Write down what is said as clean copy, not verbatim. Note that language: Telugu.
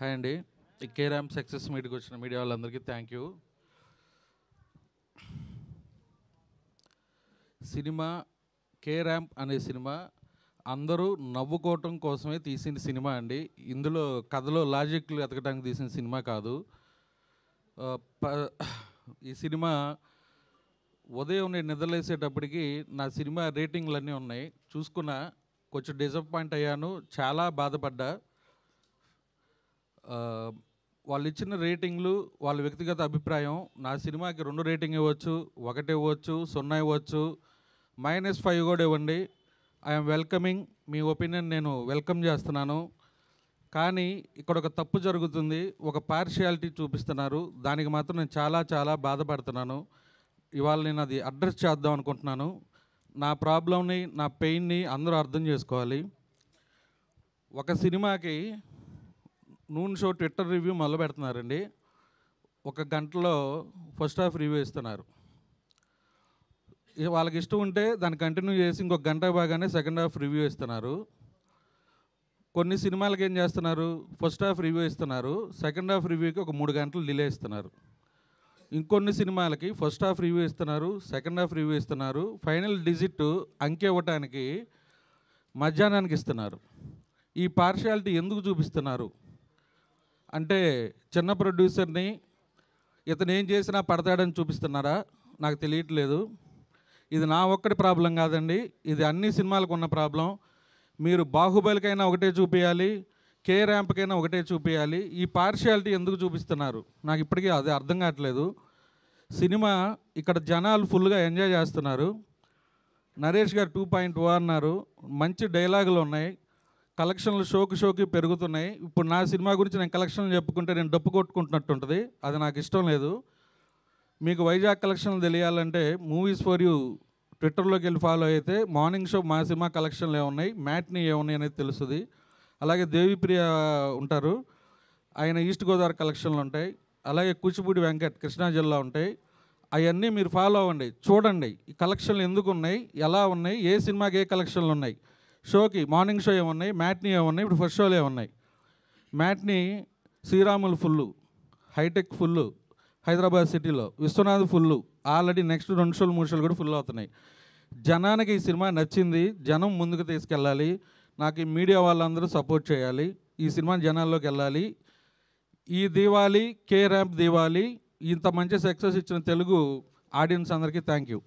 హాయ్ అండి. ఈ కే ర్యాంప్ సక్సెస్ మీట్కి వచ్చిన మీడియా వాళ్ళందరికీ thank you. Cinema K ramp అనే సినిమా అందరూ నవ్వుకోవటం కోసమే తీసిన సినిమా అండి. ఇందులో కథలో లాజిక్లు ఎతకడానికి తీసిన సినిమా కాదు. ఈ సినిమా ఉదయం నేను నిద్రలేసేటప్పటికి నా సినిమా రేటింగ్లు అన్నీ ఉన్నాయి. చూసుకున్న కొంచెం డిసప్పాయింట్ అయ్యాను, చాలా బాధపడ్డా. వాళ్ళు ఇచ్చిన రేటింగ్లు వాళ్ళ వ్యక్తిగత అభిప్రాయం. నా సినిమాకి 2 రేటింగ్ ఇవ్వచ్చు, 1 ఇవ్వచ్చు, 0 ఇవ్వచ్చు, -5 కూడా ఇవ్వండి. I'm welcoming. మీ ఒపీనియన్ నేను వెల్కమ్ చేస్తున్నాను. కానీ ఇక్కడ ఒక తప్పు జరుగుతుంది, ఒక పార్షియాలిటీ చూపిస్తున్నారు. దానికి మాత్రం నేను చాలా చాలా బాధపడుతున్నాను. ఇవాళ నేను అది అడ్రస్ చేద్దాం అనుకుంటున్నాను. నా ప్రాబ్లంని, నా పెయిన్ని అందరూ అర్థం చేసుకోవాలి. ఒక సినిమాకి నూన్ షో ట్విట్టర్ రివ్యూ మొదలు పెడుతున్నారండి. 1 గంటలో ఫస్ట్ హాఫ్ రివ్యూ ఇస్తున్నారు. వాళ్ళకి ఇష్టం ఉంటే దాన్ని కంటిన్యూ చేసి ఇంకొక గంట బాగానే సెకండ్ హాఫ్ రివ్యూ ఇస్తున్నారు. కొన్ని సినిమాలకి ఏం చేస్తున్నారు, ఫస్ట్ హాఫ్ రివ్యూ ఇస్తున్నారు, సెకండ్ హాఫ్ రివ్యూకి ఒక 3 గంటలు డిలే ఇస్తున్నారు. ఇంకొన్ని సినిమాలకి ఫస్ట్ హాఫ్ రివ్యూ ఇస్తున్నారు, సెకండ్ హాఫ్ రివ్యూ ఇస్తున్నారు, ఫైనల్ డిజిట్ అంకె ఇవ్వటానికి మధ్యాహ్నానికి ఇస్తున్నారు. ఈ పార్షియాలిటీ ఎందుకు చూపిస్తున్నారు అంటే, చిన్న ప్రొడ్యూసర్ని ఇతను ఏం చేసినా పడతాడని చూపిస్తున్నారా నాకు తెలియట్లేదు. ఇది నా ఒక్కటి ప్రాబ్లం కాదండి, ఇది అన్ని సినిమాలకు ఉన్న ప్రాబ్లం. మీరు బాహుబలికైనా ఒకటే చూపించాలి, కే ర్యాంప్కైనా ఒకటే చూపించాలి. ఈ పార్షియాలిటీ ఎందుకు చూపిస్తున్నారు నాకు ఇప్పటికీ అది అర్థం కావట్లేదు. సినిమా ఇక్కడ జనాలు ఫుల్గా ఎంజాయ్ చేస్తున్నారు. నరేష్ గారు 2.0 అన్నారు, మంచి డైలాగులు ఉన్నాయి, కలెక్షన్లు షోకి పెరుగుతున్నాయి. ఇప్పుడు నా సినిమా గురించి నేను కలెక్షన్లు చెప్పుకుంటే నేను డప్పు కొట్టుకుంటున్నట్టు ఉంటుంది, అది నాకు ఇష్టం లేదు. మీకు వైజాగ్ కలెక్షన్లు తెలియాలంటే మూవీస్ ఫర్ యూ ట్విట్టర్లోకి వెళ్ళి ఫాలో అయితే మార్నింగ్ షో మా సినిమా కలెక్షన్లు ఏమున్నాయి, మ్యాట్నీ ఏమున్నాయి అనేది తెలుస్తుంది. అలాగే దేవిప్రియ ఉంటారు, ఆయన ఈస్ట్ గోదావరి కలెక్షన్లు ఉంటాయి. అలాగే కూచిపూడి వెంకట్ కృష్ణా జిల్లా ఉంటాయి. అవన్నీ మీరు ఫాలో అవ్వండి, చూడండి ఈ కలెక్షన్లు ఎందుకు ఉన్నాయి, ఎలా ఉన్నాయి, ఏ సినిమాకి ఏ కలెక్షన్లు ఉన్నాయి. షోకి మార్నింగ్ షో ఏమున్నాయి, మ్యాట్నీ ఏమున్నాయి, ఇప్పుడు ఫస్ట్ షోలు ఏమున్నాయి. Matinee Sriramulu full, hi tech full, Hyderabad సిటీలో విశ్వనాథ్ ఫుల్లు, ఆల్రెడీ నెక్స్ట్ 2 షోలు 3 షోలు కూడా ఫుల్ అవుతున్నాయి. జనానికి ఈ సినిమా నచ్చింది, జనం ముందుకు తీసుకెళ్ళాలి. నాకు ఈ మీడియా వాళ్ళందరూ సపోర్ట్ చేయాలి, ఈ సినిమా జనాల్లోకి వెళ్ళాలి. ఈ దివాళీ కే ర్యాంప్ దివాళీ ఇంత మంచి సక్సెస్ ఇచ్చిన తెలుగు ఆడియన్స్ అందరికీ థ్యాంక్ యూ.